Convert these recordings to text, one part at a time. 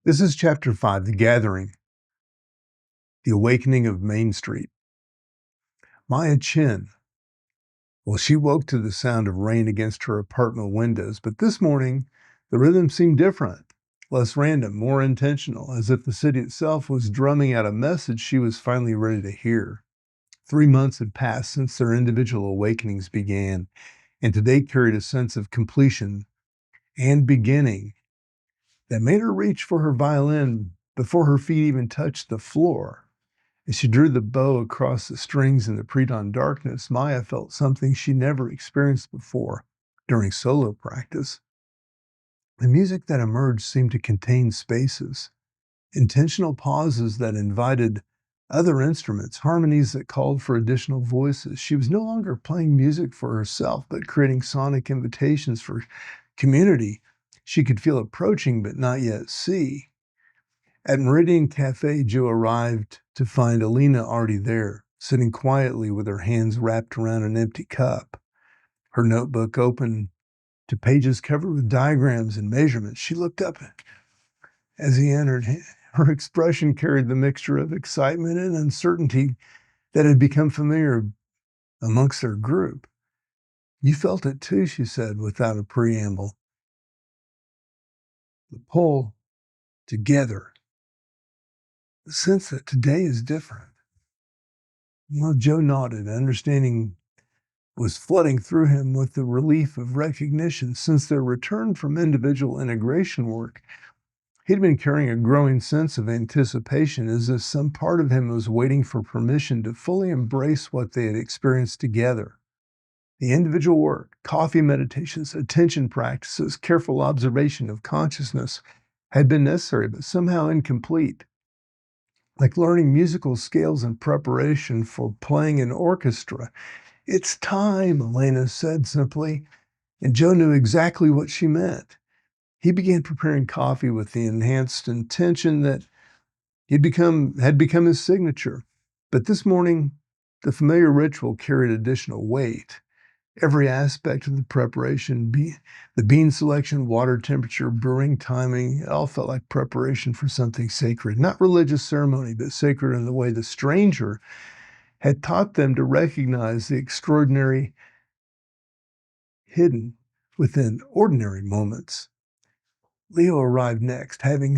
This is Chapter 5, The Gathering, The Awakening of Main Street. Maya Chin. Well, she woke to the sound of rain against her apartment windows, but this morning, the rhythm seemed different, less random, more intentional, as if the city itself was drumming out a message she was finally ready to hear. 3 months had passed since their individual awakenings began, and today carried a sense of completion and beginning that made her reach for her violin before her feet even touched the floor. As she drew the bow across the strings in the pre-dawn darkness, Maya felt something she never experienced before during solo practice. The music that emerged seemed to contain spaces, intentional pauses that invited other instruments, harmonies that called for additional voices. She was no longer playing music for herself, but creating sonic invitations for community she could feel approaching but not yet see. At Meridian Cafe, Joe arrived to find Alina already there, sitting quietly with her hands wrapped around an empty cup, her notebook open to pages covered with diagrams and measurements. She looked up as he entered. Her expression carried the mixture of excitement and uncertainty that had become familiar amongst their group. "You felt it too," she said without a preamble. The pull together, the sense that today is different. Well, Joe nodded, understanding was flooding through him with the relief of recognition. Since their return from individual integration work, he'd been carrying a growing sense of anticipation, as if some part of him was waiting for permission to fully embrace what they had experienced together. The individual work, coffee meditations, attention practices, careful observation of consciousness had been necessary, but somehow incomplete. Like learning musical scales in preparation for playing an orchestra. "It's time," Elena said simply, and Joe knew exactly what she meant. He began preparing coffee with the enhanced intention that had become his signature. But this morning, the familiar ritual carried additional weight. Every aspect of the preparation, the bean selection, water temperature, brewing timing, it all felt like preparation for something sacred. Not religious ceremony, but sacred in the way the stranger had taught them to recognize the extraordinary hidden within ordinary moments. Leo arrived next, having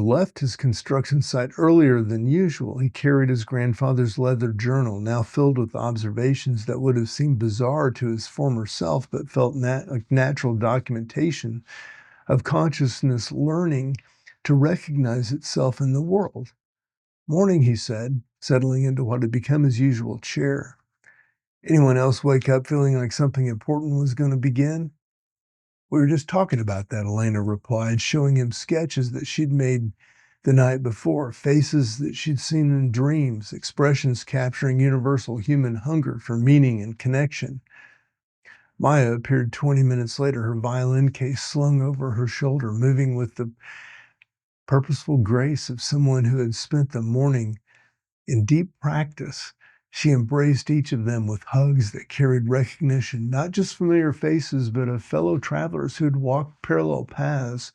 left his construction site earlier than usual. He carried his grandfather's leather journal, now filled with observations that would have seemed bizarre to his former self, but felt like natural documentation of consciousness learning to recognize itself in the world. "Morning," he said, settling into what had become his usual chair. "Anyone else wake up feeling like something important was going to begin?" "We were just talking about that," Elena replied, showing him sketches that she'd made the night before, faces that she'd seen in dreams, expressions capturing universal human hunger for meaning and connection. Maya appeared 20 minutes later, her violin case slung over her shoulder, moving with the purposeful grace of someone who had spent the morning in deep practice. She embraced each of them with hugs that carried recognition, not just familiar faces, but of fellow travelers who had walked parallel paths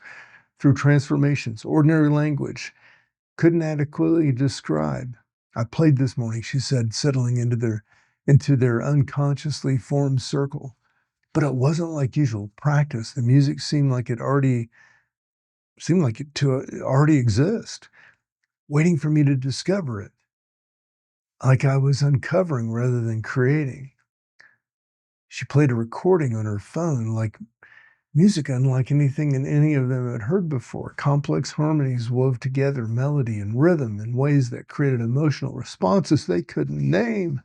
through transformations, ordinary language couldn't adequately describe. "I played this morning," she said, settling into their unconsciously formed circle. "But it wasn't like usual practice. The music seemed like it to already exist, waiting for me to discover it. Like I was uncovering rather than creating." She played a recording on her phone, like music unlike anything in any of them had heard before. Complex harmonies wove together melody and rhythm in ways that created emotional responses they couldn't name,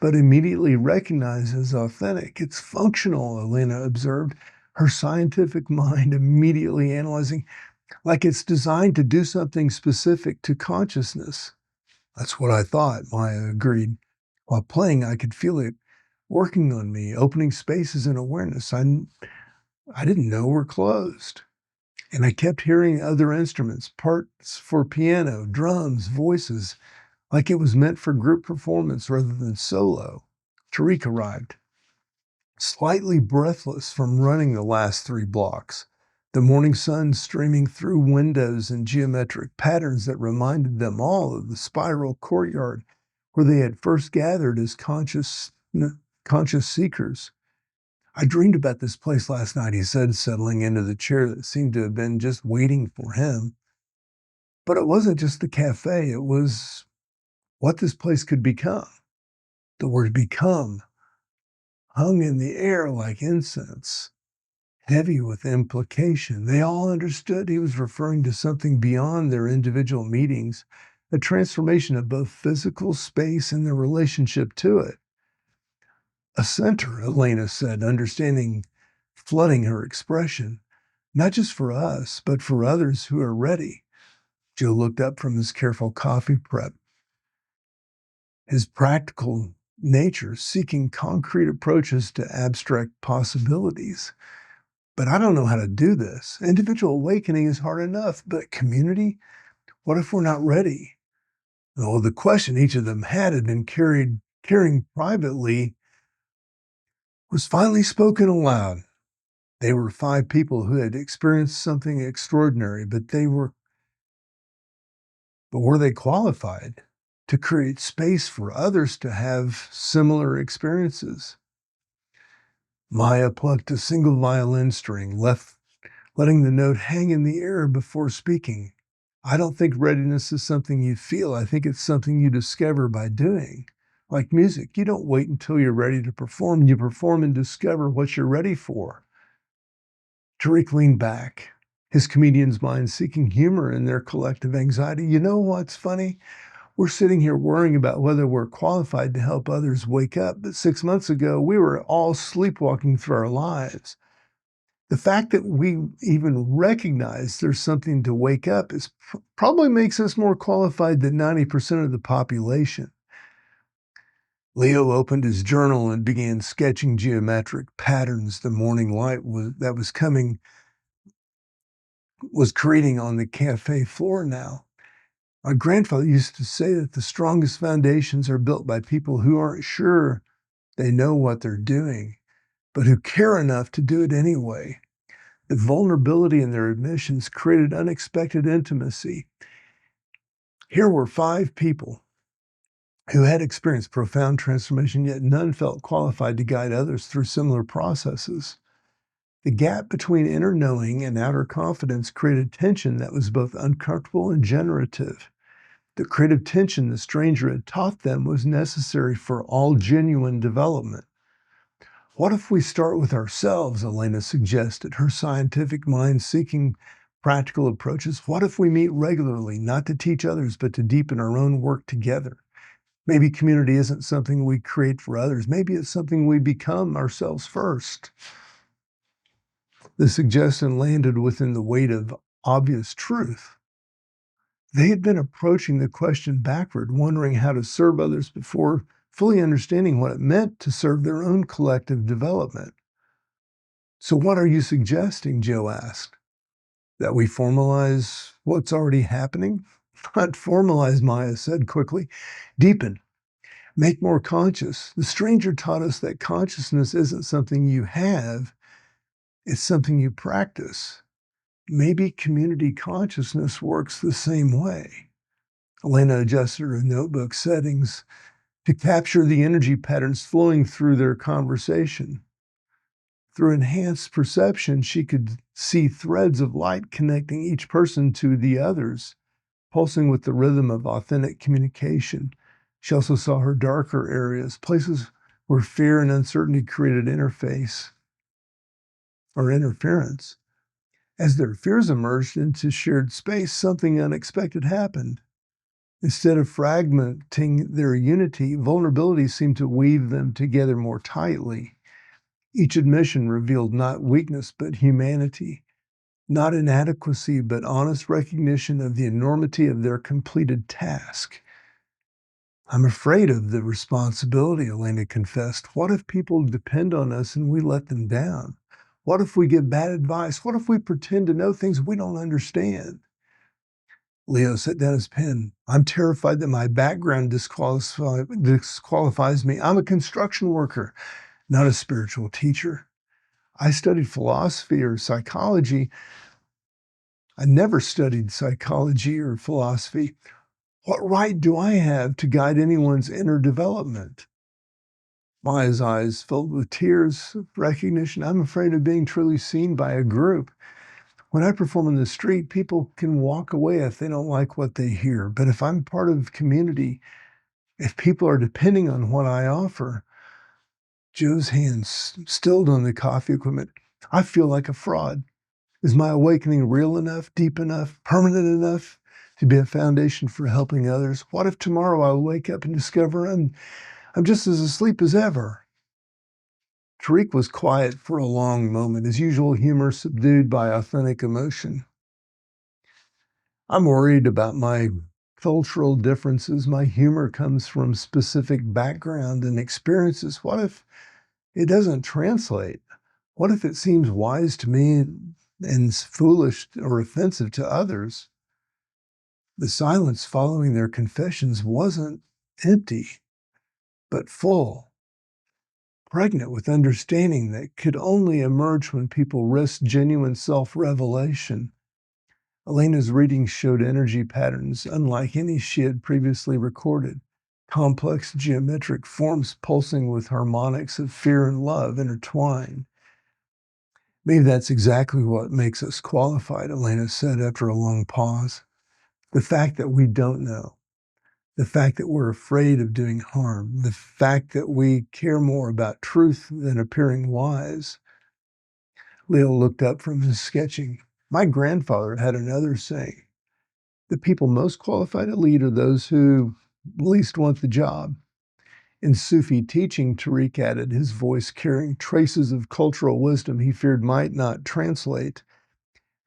but immediately recognized as authentic. "It's functional," Elena observed, her scientific mind immediately analyzing, "like it's designed to do something specific to consciousness." "That's what I thought," Maya agreed. "While playing, I could feel it working on me, opening spaces in awareness I didn't know were closed. And I kept hearing other instruments, parts for piano, drums, voices, like it was meant for group performance rather than solo." Tariq arrived, slightly breathless from running the last 3 blocks. the morning sun streaming through windows in geometric patterns that reminded them all of the spiral courtyard where they had first gathered as conscious seekers. I dreamed about this place last night, he said, settling into the chair that seemed to have been just waiting for him. But it wasn't just the cafe, it was what this place could become. The word become hung in the air like incense, heavy with implication. They all understood he was referring to something beyond their individual meetings, a transformation of both physical space and their relationship to it. A center, Elena said, understanding flooding her expression, not just for us, but for others who are ready. Joe looked up from his careful coffee prep, his practical nature seeking concrete approaches to abstract possibilities. But I don't know how to do this. Individual awakening is hard enough, but community? What if we're not ready? Oh, the question each of them had been carrying privately was finally spoken aloud. They were 5 people who had experienced something extraordinary, but were they qualified to create space for others to have similar experiences? Maya plucked a single violin string, letting the note hang in the air before speaking. I don't think readiness is something you feel. I think it's something you discover by doing. Like music, you don't wait until you're ready to perform. You perform and discover what you're ready for. Tariq leaned back, his comedian's mind seeking humor in their collective anxiety. You know what's funny? We're sitting here worrying about whether we're qualified to help others wake up, but 6 months ago, we were all sleepwalking through our lives. The fact that we even recognize there's something to wake up is probably makes us more qualified than 90% of the population. Leo opened his journal and began sketching geometric patterns the morning light was creating on the cafe floor now. My grandfather used to say that the strongest foundations are built by people who aren't sure they know what they're doing, but who care enough to do it anyway. The vulnerability in their admissions created unexpected intimacy. Here were 5 people who had experienced profound transformation, yet none felt qualified to guide others through similar processes. The gap between inner knowing and outer confidence created tension that was both uncomfortable and generative. The creative tension the stranger had taught them was necessary for all genuine development. What if we start with ourselves, Elena suggested, her scientific mind seeking practical approaches. What if we meet regularly, not to teach others, but to deepen our own work together? Maybe community isn't something we create for others. Maybe it's something we become ourselves first. The suggestion landed within the weight of obvious truth. They had been approaching the question backward, wondering how to serve others before fully understanding what it meant to serve their own collective development. So what are you suggesting, Joe asked? That we formalize what's already happening? Not formalize, Maya said quickly. Deepen. Make more conscious. The stranger taught us that consciousness isn't something you have, it's something you practice. Maybe community consciousness works the same way. Elena adjusted her notebook settings to capture the energy patterns flowing through their conversation. Through enhanced perception, she could see threads of light connecting each person to the others, pulsing with the rhythm of authentic communication. She also saw her darker areas, places where fear and uncertainty created interference. As their fears emerged into shared space, something unexpected happened. Instead of fragmenting their unity, vulnerability seemed to weave them together more tightly. Each admission revealed not weakness, but humanity, not inadequacy, but honest recognition of the enormity of their completed task. I'm afraid of the responsibility, Elena confessed. What if people depend on us and we let them down? What if we give bad advice? What if we pretend to know things we don't understand? Leo set down his pen. I'm terrified that my background disqualifies me. I'm a construction worker, not a spiritual teacher. I studied philosophy or psychology, I never studied psychology or philosophy. What right do I have to guide anyone's inner development? Maya's eyes filled with tears of recognition. I'm afraid of being truly seen by a group. When I perform in the street, people can walk away if they don't like what they hear. But if I'm part of community, if people are depending on what I offer, Joe's hands stilled on the coffee equipment. I feel like a fraud. Is my awakening real enough, deep enough, permanent enough to be a foundation for helping others? What if tomorrow I wake up and discover I'm just as asleep as ever? Tariq was quiet for a long moment, his usual humor subdued by authentic emotion. I'm worried about my cultural differences. My humor comes from specific background and experiences. What if it doesn't translate? What if it seems wise to me and foolish or offensive to others? The silence following their confessions wasn't empty, but full, pregnant with understanding that could only emerge when people risked genuine self-revelation. Elena's reading showed energy patterns unlike any she had previously recorded, complex geometric forms pulsing with harmonics of fear and love intertwined. Maybe that's exactly what makes us qualified, Elena said after a long pause. The fact that we don't know, the fact that we're afraid of doing harm, the fact that we care more about truth than appearing wise. Leo looked up from his sketching. My grandfather had another saying. The people most qualified to lead are those who least want the job. In Sufi teaching, Tariq added, his voice carrying traces of cultural wisdom he feared might not translate.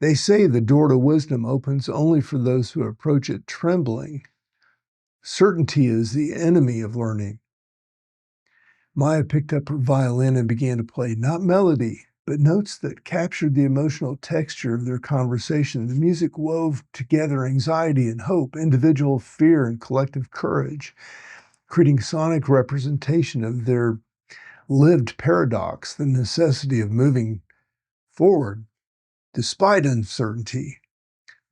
They say the door to wisdom opens only for those who approach it trembling. Certainty is the enemy of learning. Maya picked up her violin and began to play, not melody, but notes that captured the emotional texture of their conversation. The music wove together anxiety and hope, individual fear and collective courage, creating sonic representation of their lived paradox, the necessity of moving forward despite uncertainty.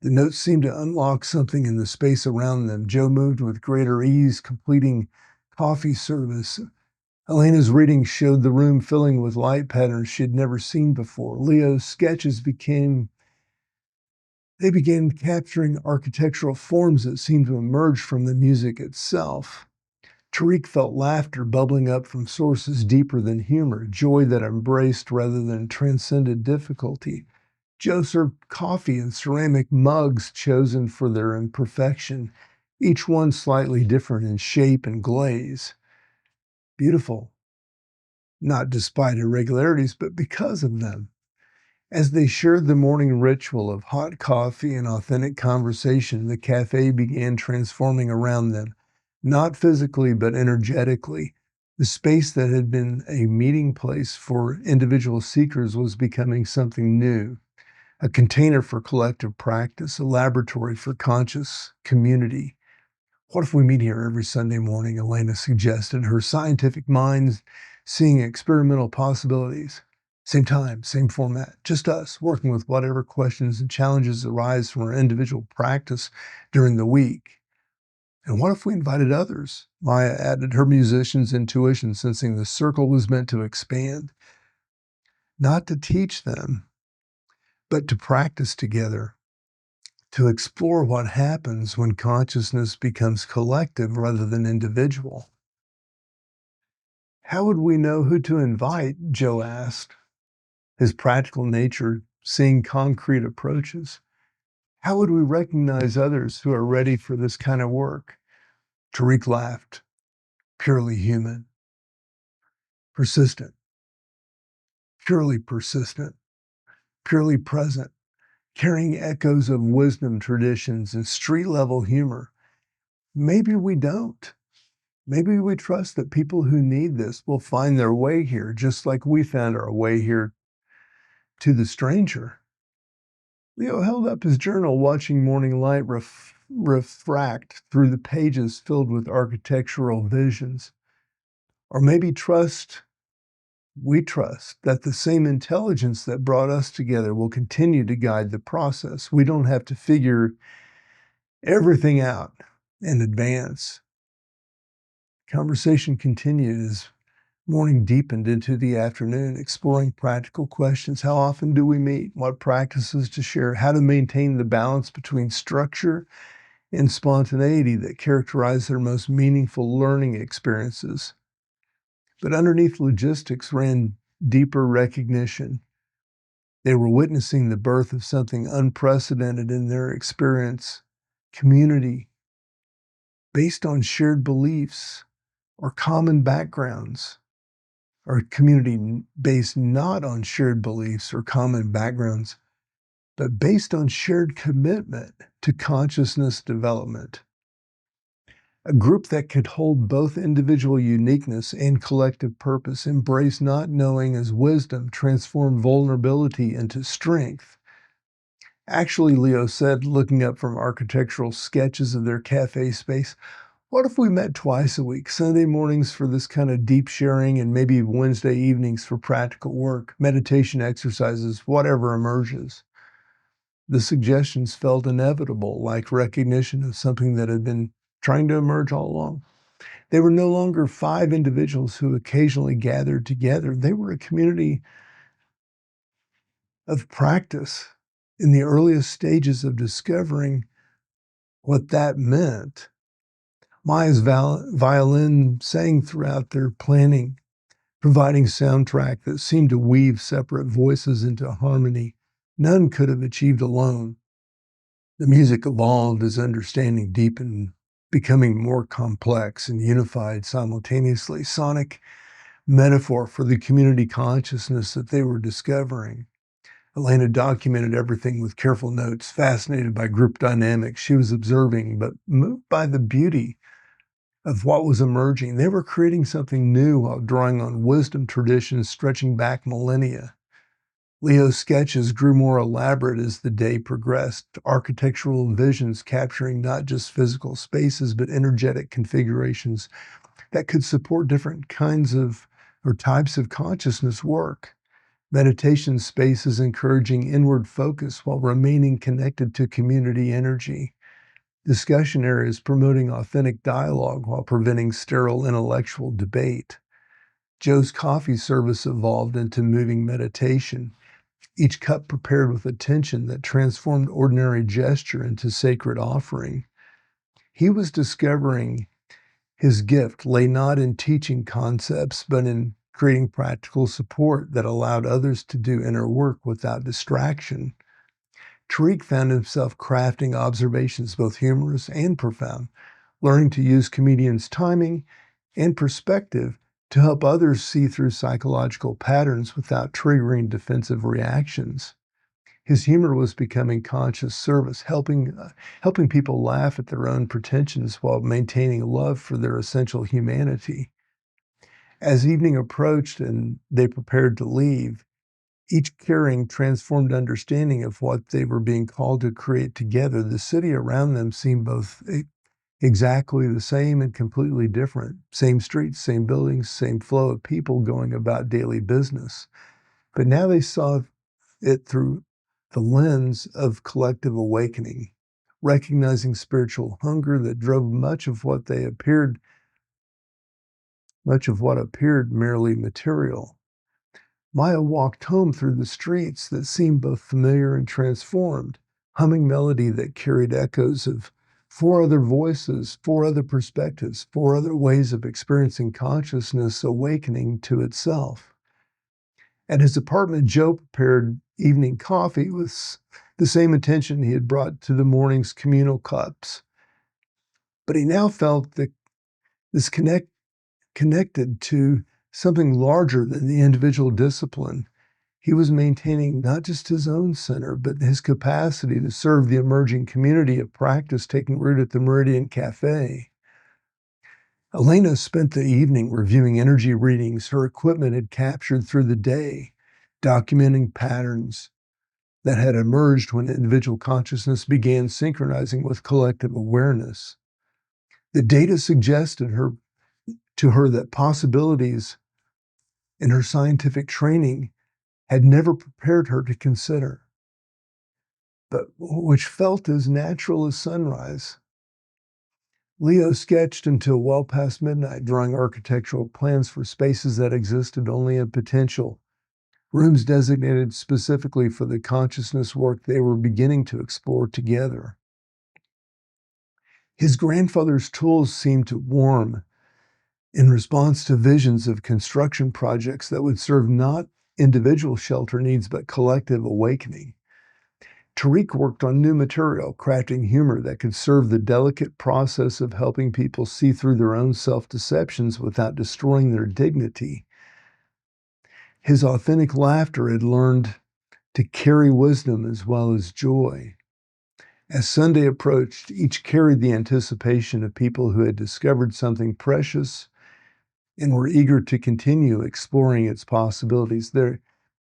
The notes seemed to unlock something in the space around them. Joe moved with greater ease, completing coffee service. Elena's reading showed the room filling with light patterns she had never seen before. Leo's sketches began capturing architectural forms that seemed to emerge from the music itself. Tariq felt laughter bubbling up from sources deeper than humor, joy that embraced rather than transcended difficulty. Joe served coffee in ceramic mugs chosen for their imperfection, each one slightly different in shape and glaze. Beautiful, not despite irregularities, but because of them. As they shared the morning ritual of hot coffee and authentic conversation, the cafe began transforming around them, not physically, but energetically. The space that had been a meeting place for individual seekers was becoming something new, a container for collective practice, a laboratory for conscious community. What if we meet here every Sunday morning, Elena suggested, her scientific mind seeing experimental possibilities. Same time, same format, just us working with whatever questions and challenges arise from our individual practice during the week. And what if we invited others? Maya added, her musician's intuition sensing the circle was meant to expand, not to teach them, but to practice together, to explore what happens when consciousness becomes collective rather than individual. How would we know who to invite? Joe asked, his practical nature seeing concrete approaches. How would we recognize others who are ready for this kind of work? Tariq laughed, purely human, persistent, purely persistent, purely present, carrying echoes of wisdom, traditions, and street-level humor. Maybe we don't. Maybe we trust that people who need this will find their way here, just like we found our way here to the stranger. Leo held up his journal, watching morning light refract through the pages filled with architectural visions. Or maybe trust We trust that the same intelligence that brought us together will continue to guide the process. We don't have to figure everything out in advance. Conversation continued as morning deepened into the afternoon, exploring practical questions. How often do we meet? What practices to share? How to maintain the balance between structure and spontaneity that characterize their most meaningful learning experiences. But underneath logistics ran deeper recognition. They were witnessing the birth of something unprecedented in their experience, community based on shared beliefs or common backgrounds, or community based not on shared beliefs or common backgrounds, but based on shared commitment to consciousness development. A group that could hold both individual uniqueness and collective purpose, embrace not knowing as wisdom, transform vulnerability into strength. Actually, Leo said, looking up from architectural sketches of their cafe space, what if we met twice a week, Sunday mornings for this kind of deep sharing and maybe Wednesday evenings for practical work, meditation exercises, whatever emerges? The suggestions felt inevitable, like recognition of something that had been trying to emerge all along. They were no longer 5 individuals who occasionally gathered together. They were a community of practice in the earliest stages of discovering what that meant. Maya's violin sang throughout their planning, providing soundtrack that seemed to weave separate voices into harmony none could have achieved alone. The music evolved as understanding deepened, becoming more complex and unified simultaneously. Sonic metaphor for the community consciousness that they were discovering. Elena documented everything with careful notes, fascinated by group dynamics. She was observing, but moved by the beauty of what was emerging. They were creating something new while drawing on wisdom traditions stretching back millennia. Leo's sketches grew more elaborate as the day progressed, architectural visions capturing not just physical spaces, but energetic configurations that could support different kinds of or types of consciousness work. Meditation spaces encouraging inward focus while remaining connected to community energy. Discussion areas promoting authentic dialogue while preventing sterile intellectual debate. Joe's coffee service evolved into moving meditation, each cup prepared with attention that transformed ordinary gesture into sacred offering. He was discovering his gift lay not in teaching concepts, but in creating practical support that allowed others to do inner work without distraction. Tariq found himself crafting observations both humorous and profound, learning to use comedians' timing and perspective to help others see through psychological patterns without triggering defensive reactions. His humor was becoming conscious service, helping people laugh at their own pretensions while maintaining love for their essential humanity. As evening approached and they prepared to leave, each carrying transformed understanding of what they were being called to create together, the city around them seemed both exactly the same and completely different. Same streets, same buildings, same flow of people going about daily business. But now they saw it through the lens of collective awakening, recognizing spiritual hunger that drove much of what appeared merely material. Maya walked home through the streets that seemed both familiar and transformed, humming melody that carried echoes of 4 other voices, 4 other perspectives, 4 other ways of experiencing consciousness awakening to itself. At his apartment, Joe prepared evening coffee with the same attention he had brought to the morning's communal cups. But he now felt that this connected to something larger than the individual discipline. He was maintaining not just his own center, but his capacity to serve the emerging community of practice taking root at the Meridian Cafe. Elena spent the evening reviewing energy readings her equipment had captured through the day, documenting patterns that had emerged when individual consciousness began synchronizing with collective awareness. The data suggested to her that possibilities and her scientific training had never prepared her to consider, but which felt as natural as sunrise. Leo sketched until well past midnight, drawing architectural plans for spaces that existed only in potential, rooms designated specifically for the consciousness work they were beginning to explore together. His grandfather's tools seemed to warm in response to visions of construction projects that would serve not individual shelter needs but collective awakening. Tariq worked on new material, crafting humor that could serve the delicate process of helping people see through their own self-deceptions without destroying their dignity. His authentic laughter had learned to carry wisdom as well as joy. As Sunday approached, each carried the anticipation of people who had discovered something precious and were eager to continue exploring its possibilities.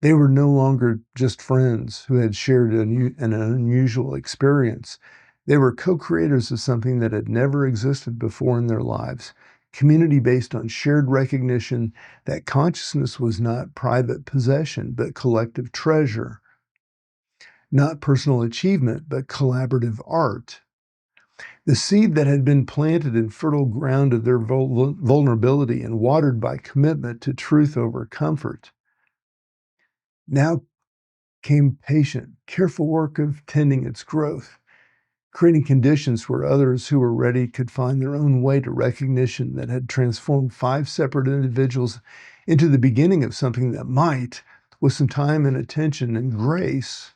They were no longer just friends who had shared an unusual experience. They were co-creators of something that had never existed before in their lives, community based on shared recognition that consciousness was not private possession, but collective treasure, not personal achievement, but collaborative art. The seed that had been planted in fertile ground of their vulnerability and watered by commitment to truth over comfort now came patient, careful work of tending its growth, creating conditions where others who were ready could find their own way to recognition that had transformed 5 separate individuals into the beginning of something that might, with some time and attention and grace,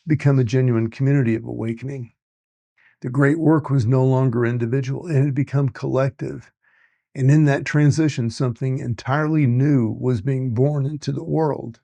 become a genuine community of awakening. The great work was no longer individual, it had become collective. And in that transition, something entirely new was being born into the world.